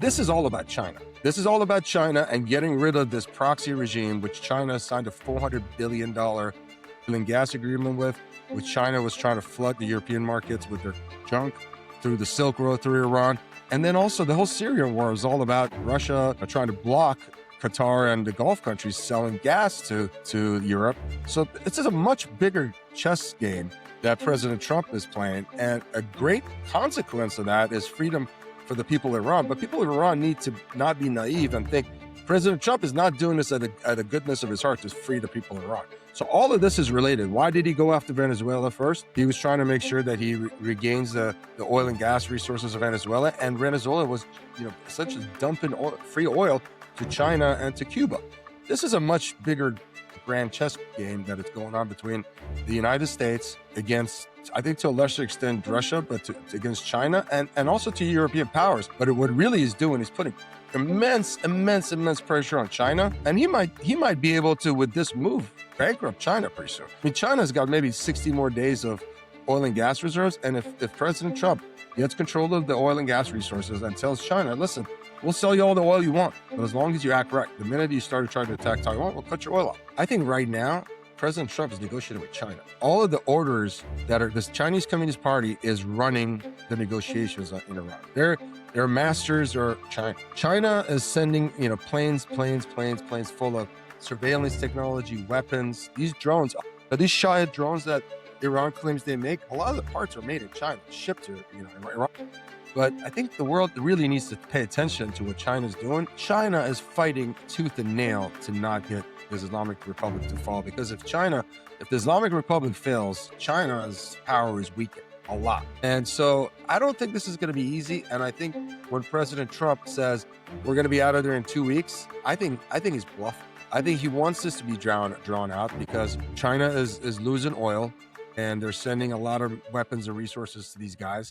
This is all about China. This is all about China and getting rid of this proxy regime, which China signed a $400 billion oil and gas agreement with, which China was trying to flood the European markets with their junk through the Silk Road, through Iran. And then also the whole Syrian war is all about Russia trying to block Qatar and the Gulf countries selling gas to Europe. So this is a much bigger chess game that President Trump is playing. And a great consequence of that is freedom for the people of Iran. But people of Iran need to not be naive and think President Trump is not doing this out of the goodness of his heart to free the people of Iran. So all of this is related. Why did he go after Venezuela first? He was trying to make sure that he regains the oil and gas resources of Venezuela. And Venezuela was, essentially dumping free oil to China and to Cuba. This is a much bigger grand chess game that is going on between the United States against, I think to a lesser extent, Russia, but against China and also to European powers. But what really is doing is putting immense pressure on China. And he might be able to, with this move, bankrupt China pretty soon. I mean, China's got maybe 60 more days of oil and gas reserves. And if President Trump gets control of the oil and gas resources and tells China, listen, we'll sell you all the oil you want, but as long as you act right. The minute you started trying to attack Taiwan, we'll cut your oil off. I think right now, President Trump is negotiating with China. All of the orders that are, this Chinese Communist Party is running the negotiations in Iran. Their masters are China. China is sending, planes full of surveillance technology, weapons, these drones, these Shahed drones that Iran claims they make, a lot of the parts are made in China, shipped to Iran. But I think the world really needs to pay attention to what China's doing. China is fighting tooth and nail to not get the Islamic Republic to fall, because if the Islamic Republic fails, China's power is weakened a lot. And so I don't think this is going to be easy. And I think when President Trump says we're going to be out of there in 2 weeks, I think he's bluffing. I think he wants this to be drawn out because China is losing oil and they're sending a lot of weapons and resources to these guys.